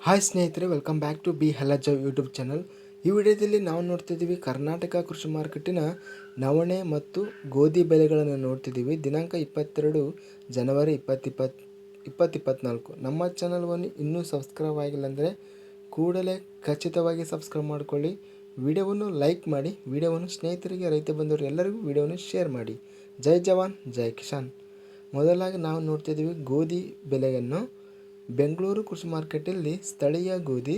Hi ಸ್ನೇಹಿತರೆ, welcome back to B ಹೆಲಜವ್ YouTube channel. ಈ ವಿಡಿಯೋದಲ್ಲಿ ನಾವು ನೋಡ್ತಿದ್ದೀವಿ ಕರ್ನಾಟಕ ಕೃಷಿ ಮಾರ್ಕೆಟಿನ ನವಣೆ ಮತ್ತು ಗೋಧಿ ಬೆಲೆಗಳನ್ನು ನೋಡ್ತಿದ್ದೀವಿ. ದಿನಾಂಕ 22 ಜನವರಿ 2024. ನಮ್ಮ ಚಾನಲ್ವನ್ನು ಇನ್ನೂ ಸಬ್ಸ್ಕ್ರೈಬ್ ಆಗಿಲ್ಲ ಅಂದರೆ ಕೂಡಲೇ ಖಚಿತವಾಗಿ ಸಬ್ಸ್ಕ್ರೈಬ್ ಮಾಡಿಕೊಳ್ಳಿ. ವಿಡಿಯೋವನ್ನು ಲೈಕ್ ಮಾಡಿ, ವಿಡಿಯೋವನ್ನು ಸ್ನೇಹಿತರಿಗೆ, ರೈತ ಬಂದವರು ಎಲ್ಲರಿಗೂ ವಿಡಿಯೋವನ್ನು ಶೇರ್ ಮಾಡಿ. ಜೈ ಜವಾನ್ ಜೈ ಕಿಸಾನ್. ಮೊದಲಾಗಿ ನಾವು ನೋಡ್ತಿದ್ದೀವಿ ಗೋಧಿ ಬೆಲೆಯನ್ನು. ಬೆಂಗಳೂರು ಕೃಷಿ ಮಾರ್ಕೆಟಲ್ಲಿ ಸ್ಥಳೀಯ ಗೋಧಿ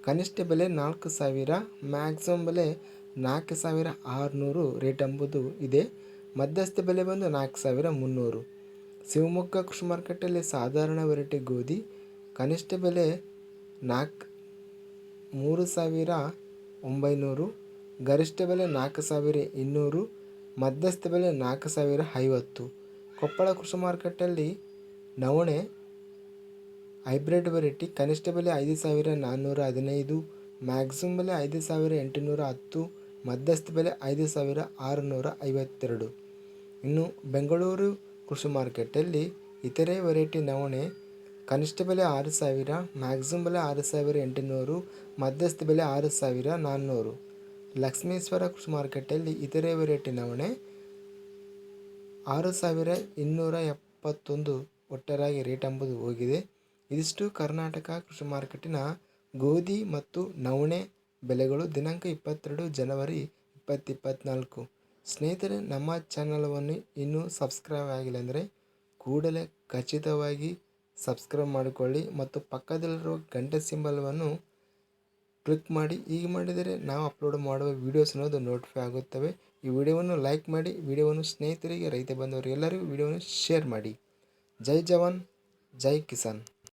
ಕನಿಷ್ಠ ಬೆಲೆ 4,000, ಮ್ಯಾಕ್ಸಿಮಮ್ ಬೆಲೆ 4,600 ರೇಟ್ ಎಂಬುದು ಇದೆ. ಮಧ್ಯಸ್ಥ ಬೆಲೆ ಬಂದು 4,300. ಶಿವಮೊಗ್ಗ ಕೃಷಿ ಮಾರ್ಕೆಟಲ್ಲಿ ಸಾಧಾರಣ ವೆರೈಟಿ ಗೋಧಿ ಕನಿಷ್ಠ ಬೆಲೆ 3,900, ಗರಿಷ್ಠ ಬೆಲೆ 4,200, ಮಧ್ಯಸ್ಥ ಬೆಲೆ 4,050. ಕೊಪ್ಪಳ ಕೃಷಿ ಮಾರ್ಕೆಟಲ್ಲಿ ನವಣೆ ಹೈಬ್ರಿಡ್ ವೆರೈಟಿ ಕನಿಷ್ಠ ಬೆಲೆ 5,415, ಮ್ಯಾಕ್ಸಿಮಮ್ ಬೆಲೆ 5,810, ಮಧ್ಯಸ್ಥ ಬೆಲೆ 5,652. ಇನ್ನು ಬೆಂಗಳೂರು ಕೃಷಿ ಮಾರ್ಕೆಟಲ್ಲಿ ಇತರೆ ವೆರೈಟಿ ನವಣೆ ಕನಿಷ್ಠ ಬೆಲೆ 6,000, ಮ್ಯಾಕ್ಸಿಮಮ್ ಬೆಲೆ 6,800, ಮಧ್ಯಸ್ಥ ಬೆಲೆ 6,400. ಲಕ್ಷ್ಮೇಶ್ವರ ಕೃಷಿ ಮಾರ್ಕೆಟಲ್ಲಿ ಇತರೆ ವೆರೈಟಿ ನವಣೆ 6,271 ಒಟ್ಟಾರೆಯಾಗಿ ರೇಟ್ ಎಂಬುದು ಹೋಗಿದೆ. ಇದಿಷ್ಟು ಕರ್ನಾಟಕ ಕೃಷಿ ಮಾರ್ಕೆಟಿನ ಗೋಧಿ ಮತ್ತು ನವಣೆ ಬೆಲೆಗಳು ದಿನಾಂಕ 22 ಜನವರಿ 2024. ಸ್ನೇಹಿತರೆ, ನಮ್ಮ ಚಾನಲವನ್ನು ಇನ್ನೂ ಸಬ್ಸ್ಕ್ರೈಬ್ ಆಗಿಲ್ಲ ಅಂದರೆ ಕೂಡಲೇ ಖಚಿತವಾಗಿ ಸಬ್ಸ್ಕ್ರೈಬ್ ಮಾಡಿಕೊಳ್ಳಿ ಮತ್ತು ಪಕ್ಕದಲ್ಲಿರುವ ಗಂಟೆ ಸಿಂಬಲವನ್ನು ಕ್ಲಿಕ್ ಮಾಡಿ. ಹೀಗೆ ಮಾಡಿದರೆ ನಾವು ಅಪ್ಲೋಡ್ ಮಾಡುವ ವೀಡಿಯೋಸ್ ಅನ್ನೋದು ನೋಟಿಫೈ ಆಗುತ್ತವೆ. ಈ ವಿಡಿಯೋವನ್ನು ಲೈಕ್ ಮಾಡಿ, ವಿಡಿಯೋವನ್ನು ಸ್ನೇಹಿತರಿಗೆ, ರೈತ ಬಂದವರು ಎಲ್ಲರಿಗೂ ವಿಡಿಯೋವನ್ನು ಶೇರ್ ಮಾಡಿ. ಜೈ ಜವಾನ್ ಜೈ ಕಿಸಾನ್.